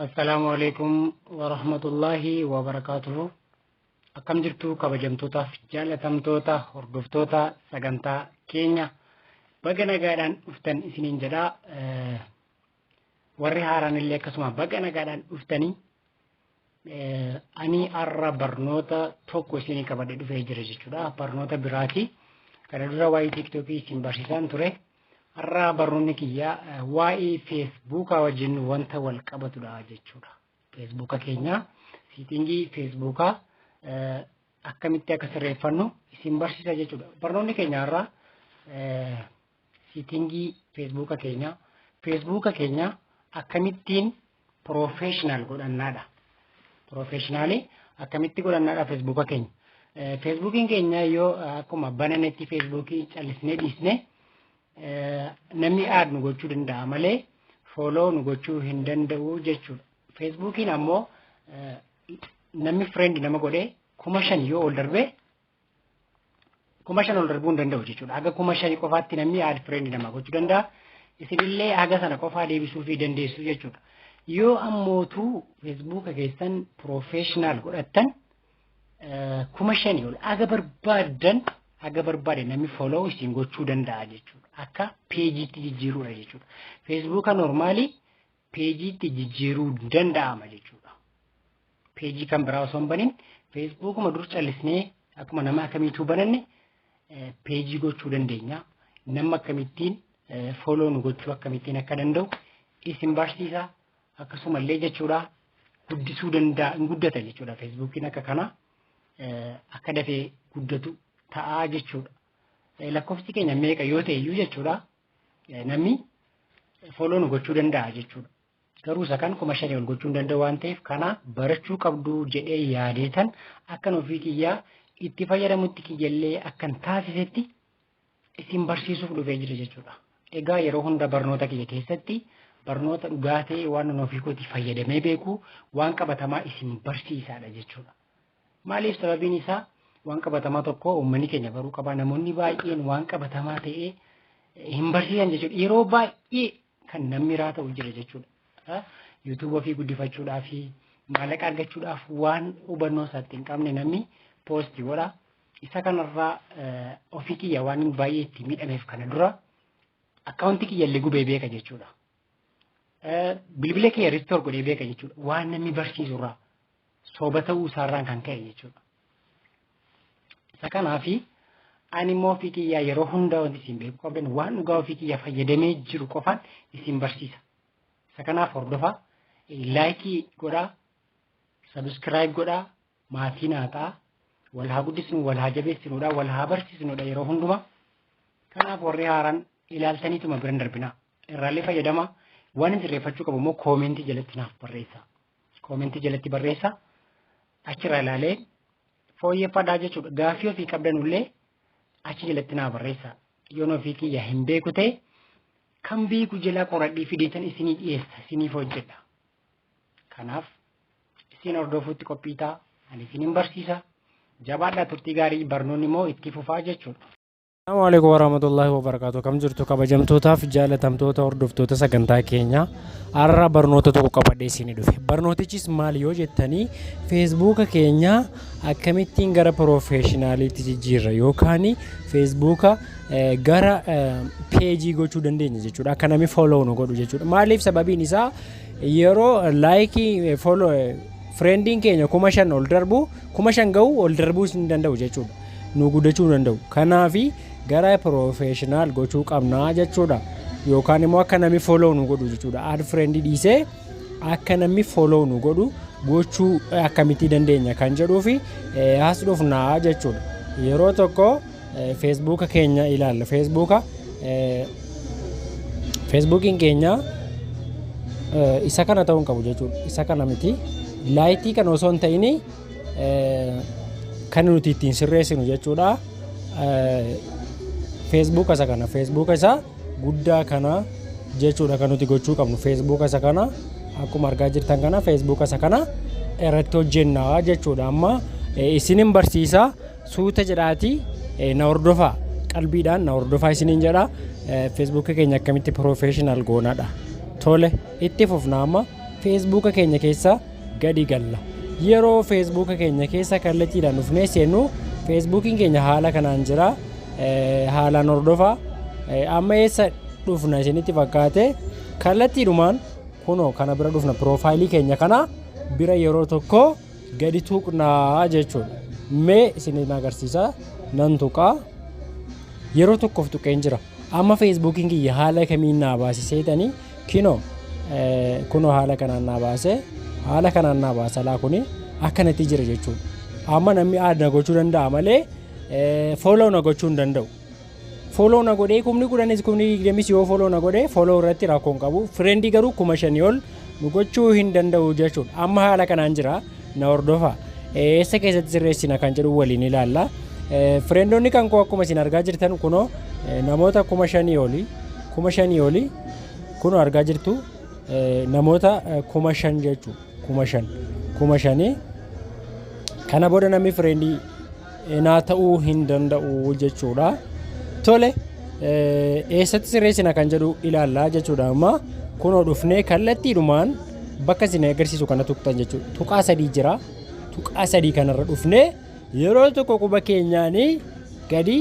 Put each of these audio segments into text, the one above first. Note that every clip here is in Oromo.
Assalamualaikum warahmatullahi wabarakatuh. Akkam jirtu kabajamtootaaf jaalatamtoota hordoftoota sagantaa keenya baga nagaadhaan dhuftan isiniin jedha. Warri haaraan illee akkasuma baga nagaadhaan dhuftanii ani arra barnoota tokko isinii qabadhe dhufee jira jechuudha. Barnoota biraati. Kana dura waa'ee TikTokii isin barsiisaan ture. Arra barnoonni kiyya waa'ee Facebookaa wajjin wanta wal qabatudha jechuudha. Facebooka keenya siitingii Facebookaa akkamitti akka sirreeffannu isin barsiisa jechuudha. Barnoonni keenya irraa siitingii Facebooka keenya akkamittiin professional godhannaadha. Professionally akkamitti godhannaadha Facebooka keenya. Facebookiin keenya yoo akkuma bananetti Facebookii callisnee dhiisne namni aad nu gochuu danda'a malee follow nu gochuu hin danda'u jechuudha. Facebookiin ammoo namni friend nama godhee 5,000 yoo ol darbee 5,000 ol darbuu hin danda'u jechuudha. Haga 5,000 qofaatti namni aad friend nama gochuu danda'a. Isinillee haga sana qofaa deebisuu fi dandeessu jechuudha. Yoo ammootu Facebooka keessan professional godhattan 5,000 ol haga barbaade namni follow isin gochuu danda'a jechuudha. Akka peejiitti jijjiiruudha jechuudha. Facebooka normally peejiitti jijjiiruu danda'ama jechuudha. Peejii kan biraa osoo hin banin Facebookuma dur callisnee akkuma nama akkamiituu bananne peejii gochuu dandeenya. Nama akkamittiin follow nu gochuu akkamittiin akka danda'u isin barsiisa. Akkasumallee jechuudha guddisuu danda'a hin guddata jechuudha. Facebookiin akka kana akka dafee guddatu ta'aa jechuudha. Lakkoofsi keenya meeqa yoo ta'e iyyuu jechuudha namni follow nu gochuu danda'a jechuudha. Garuu isa kan 5,000 ol gochuu hin danda'u waan ta'eef kana barachuu qabdu jedhee yaadeetan akkan ofii kiyyaa itti fayyadamutti kiyyallee akkan taasisetti isin barsiisuuf dhufee jira jechuudha. Egaa yeroo hunda barnoota kiyya keessatti barnoota dhugaa ta'e waan ofii kootti fayyadamee beeku waan qabatamaa isin barsiisaadha jechuudha. Maaliif sababiin isaa waan qabatamaa tokko uummanni keenya baruu qaba. Namoonni baay'een waan qabatamaa ta'ee hin barsiisan jechuudha. Yeroo baay'ee kan namni raa ta'u jira jechuudha. YouTube ofii guddifachuudhaaf fi maallaqa argachuudhaaf waan hubannoo isaatti hin qabne namni poostii godha. Isa kanarraa ofii kiyya waan baay'ee itti miidhameef kana dura akkaawuntii kiyya illee gubee beeka jechuudha. Bilbila kiyya restore godhee beeka jechuudha. Waan namni barsiisurraa sooba ta'uu isaarraan kan ka'e jechuudha. Isa kanaafi ani immoo ofii kiyyaa yeroo hunda wanti isin beeku qabdan waan dhugaa ofii kiyyaa fayyadamee jiru qofaan isin barsiisa. Isa kanaaf hordofaa, laayikii godhaa, subscribe godhaa, maatii naataa, wal haa guddisnu, wal haa jabeessinuudha, wal haa barsiisnuudha yeroo hundumaa. Kanaaf warri haaraan ilaaltaniituma biran darbinaa. Irraallee fayyadamaa. Waan isin sirreeffachuu qabu immoo koomentii jalatti naaf barreessa. Koomentii jalatti barreessa. Achirraa ilaalee fooyyeffadhaa jechuudha. Gaaffii ofii qabdanullee achi jalatti naa barreessa. Yoon ofii kiyya hin beeku ta'e kan beeku jalaa qoradhii fideetan isinii dhiyeessa, isiniif hojjedha. Kanaaf isin hordofuutti qophii ta'a. Ani isinin barsiisa. Jabaadhaa turtii gaarii barnoonni immoo itti fufaa jechuudha. Assalamualaikum warahmatullahi wabarakatuh. Kam jirtu kabajamtootaaf jaalatamtoota hordoftoota sagantaa keenya har'a barnoota tokko qabadhee isinii dhufe. Barnootichis maal yoo jettanii Facebooka keenya akkamittiin gara professionaaliitti jijjiirra yookaan Facebooka gara peejii gochuu dandeenya jechuudha. Akka namni follow nu godhu jechuudha. Maaliif sababiin isaa yeroo laayikii follow friendiin keenya 5,000 ol darbu 5,000 ga'u ol darbuu hin danda'u jechuudha. Nu guddachuu danda'u. Kanaafi gara professional gochuu qabnaa jechuudha. Yookaan immoo akka namni follow nu godhu jechuudha. Add friend dhiisee akka namni follow nu godhu gochuu akkamitti dandeenya kan jedhuu fi as dhufnaa jechuudha. Yeroo tokko Facebooka keenya ilaalla. Facebookiin keenya isa kana ta'uu hin qabu jechuudha. Isa kana miti. Laayikii kan osoo hin ta'in kan nuti ittiin sirreessinu jechuudha. Facebook isa kana Facebook isa guddaa kana jechuudha kan nuti gochuu qabnu. Facebook isa kana akkuma argaa jirtan kana Facebook isa kana irratti hojjennaa jechuudha. Amma isinin barsiisa suuta jedhaati na hordofaa qalbiidhaan na hordofaa isinin jedha. Facebook keenya akkamitti professional goonaadha. Tole itti fufna amma feesbuuka keenya keessa gadi galla. Yeroo feesbuuka keenya keessa kallattiidhaan dhufnee seennu feesbuukiin keenya haala kanaan jira, haalaan hordofaa. Amma eessa dhufna isinitti fakkaate kallattiidhumaan kunoo kana bira dhufna piroofaayilii keenya kana bira yeroo tokko gadi tuqnaa jechuudha. Mee isin agarsiisa nan tuqaa yeroo tokkoof tuqeen jira. Amma feesbuukiin kiyya haala kamiin naa baasiseetanii kunoo haala kanaan naa baase haala kanaan naa baasa laa kuni akkanatti jira jechuudha. Amma namni aadna gochuu danda'a malee follow na gochuu hin danda'u. Follow na godhee kumni kudhanis kumni digdamis yoo follow na godhee follow irratti rakkoon qabu. Friendii garuu 5,000 ol nu gochuu hin danda'u jechuudha. Amma haala kanaan jira na hordofaa. Eessa keessatti sirreessina kan jedhu waliin ilaalla. Friendonni kan koo akkuma isin argaa jirtan kunoo namoota 5,000 oli 5,000 oli kunoo argaa jirtu namoota 5,000 jechuudha. 5,000 kana booda namni friendii naa ta'uu hin danda'u jechuudha. Tole eessatti sirreessina kan jedhu ilaallaa jechuudha. Amma kunoo dhufnee kallattiidhumaan bakka isin agarsiisu kana tuqxan jechuudha. Tuqaa 3 jira. Tuqaa 3 kanarra dhufnee yeroo tokko quba keenyaanii gadi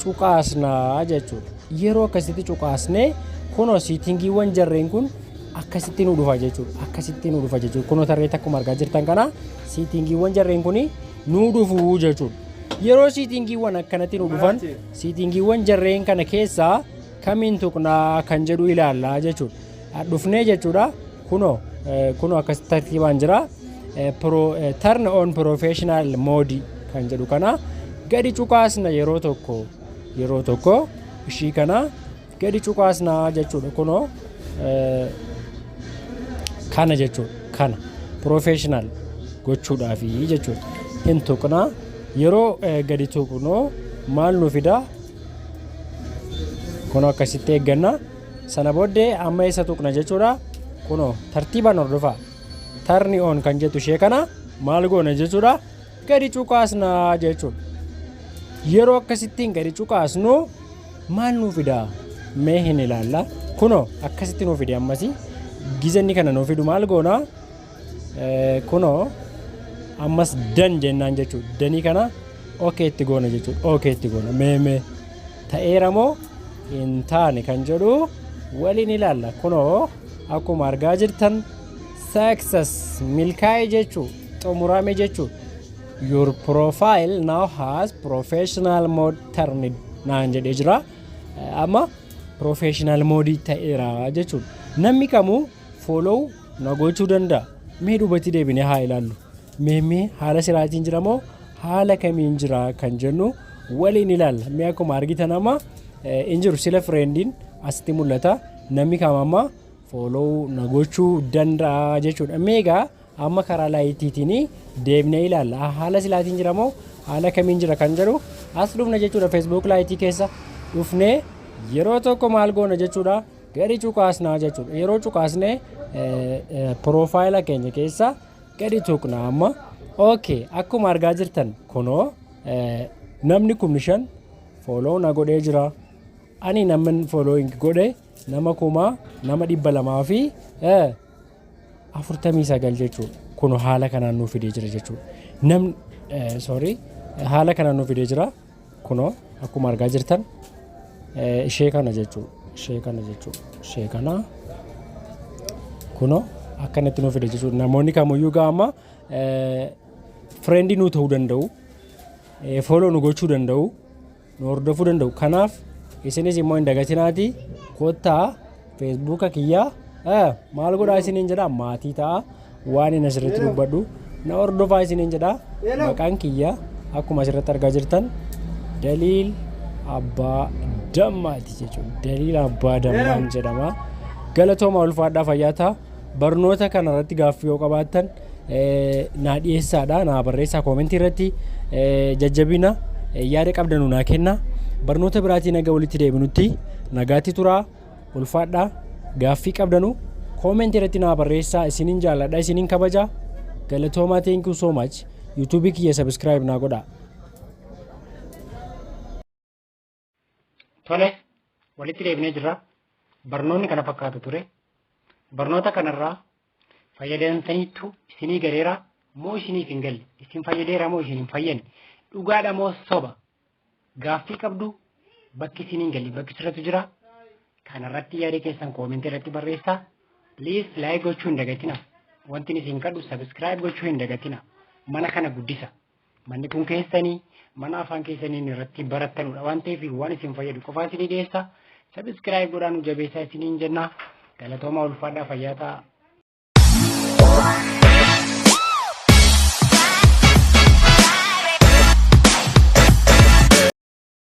cuqaasnaa jechuudha. Yeroo akkasitti cuqaasnee kunoo siitingiiwwan jarreen kun akkasitti nu dhufa jechuudha. Akkasitti nu dhufa jechuudha. Kunoo tarreetti akkuma argaa jirtan kana siitingiiwwan jarreen kun nu dhufu jechuudha. Yeroo siitingiiwwan akkanatti nu dhufan siitingiiwwan jarreen kana keessaa kamiin tuqnaa kan jedhu ilaallaa jechuudha. Dhufnee jechuudha. Kunoo akkasitti tartiibaan jira. Turn on professional mode kan jedhu kana gadi cuqaasna yeroo tokko ishii kana gadi cuqaasna jechuudha. Kunoo kana jechuudha. Kana professional gochuudhaafi jechuudha. Hin tuqnaa. Yeroo gadi tuqnoo maal nu fida kunoo akkasitti eegganna. Sana booddee amma eessa tuqna jechuudha. Kunoo tartiibaan hordofaa. Turn on kan jettu ishee kana maal goona jechuudha. Gadi cuqaasnaa jechuudha. Yeroo akkasittiin gadi cuqaasnu maal nu fida mee hin ilaalla. Kunoo akkasitti nu fide ammasi gizanni kana nu fidu maal goona kunoo ammas dan jennaan jechuudha. Danii kana okay itti goona jechuudha. Okay itti goona mee ta'eera moo hin taane kan jedhu waliin ilaalla. Kunoo akkuma argaa jirtan success milkaa'e jechuudha. Xumurame jechuudha. Your profile now has professional mode turned naan jedhee jira. Amma professional mode ta'eera jechuudha. Namni kamuu follow na gochuu danda'a. Mee duubatti deebinee haa ilaallu. Mee haala siraatiin jira moo haala kamiin jira kan jennu waliin ilaalla. Mee akkuma argitan amma hin jiru sila friendiin asitti mul'ata. Namni kam amma follow na gochuu danda'a jechuudha. Meegaa amma karaa laayitiitiin deebinee ilaalla. Haala siraatiin jira moo haala kamiin jira kan jedhu as dhufna jechuudha. Facebook laayitii keessa dhufnee yeroo tokko maal goona jechuudha. Gadi cuqaasnaa jechuudha. Yeroo cuqaasnee piroofaayila keenya keessa gadi tuqna amma. Okay, akkuma argaa jirtan kunoo namni 5,000 follow na godhee jira. Ani namni following godhe nama 200 fi 49 jechuudha. Kunoo haala kanaan nuuf fidee jira jechuudha. Haala kanaan nuuf fidee jira. Kunoo akkuma argaa jirtan ishee kana jechuudha. Ishee kana kunoo akkanatti nuuf fide jechuudha. Namoonni kamiyyuu gaama friendii nu ta'uu danda'u, follow nu gochuu danda'u, nu hordofuu danda'u. Kanaaf isinis immoo hin dagatinaati kottaa feesbuuka kiyyaa maal godhaa isiniin jedha maatii ta'a waan hin asirratti dubbadhu na hordofaa isiniin jedha. Maqaan kiyya akkuma asirratti argaa jirtan Daliil Abbaa Dammaati jechuudha. Daliil Abbaa Dammaan jedhama. Galatooma ulfaadhaa fayyaa ta'a. Barnoota kanarratti gaaffii yoo qabaattan naa dhiyeessaadha. Naa barreessaa koomentii irratti jajjabina yaada qabdanu naa kenna. Barnoota biraatiin nagaa walitti deebinutti nagaatti turaa ulfaadhaa. Gaaffii qabdanu koomentii irratti naa barreessaa. Isiniin jaalladha, isiniin kabaja. Galatoomaa, thank you so much. YouTube kiyya subscribe naa godhaa. Tole walitti deebinee jirra. Barnoonni kana fakkaatu ture. Barnoota kanarraa fayyadamtaniittu isinii galeera moo isiniif hin galle isin fayyadeera moo isin hin fayyadne dhugaadha moo soba gaaffii qabdu bakki isin hin galle bakki sirriitu jira kanarratti yaada keessan koomentii irratti barreessaa please like gochuu hin dagatina wanti isin kadhu subscribe gochuu hin dagatina mana kana guddisa manni kun keessanii mana afaan keessaniin irratti barattanudha waan ta'eef waan isin fayyadu qofaa isinii dhiyeessa subscribe godhaan jabeessaa isiniin jenna galatooma ulfaadhaa fayyaataa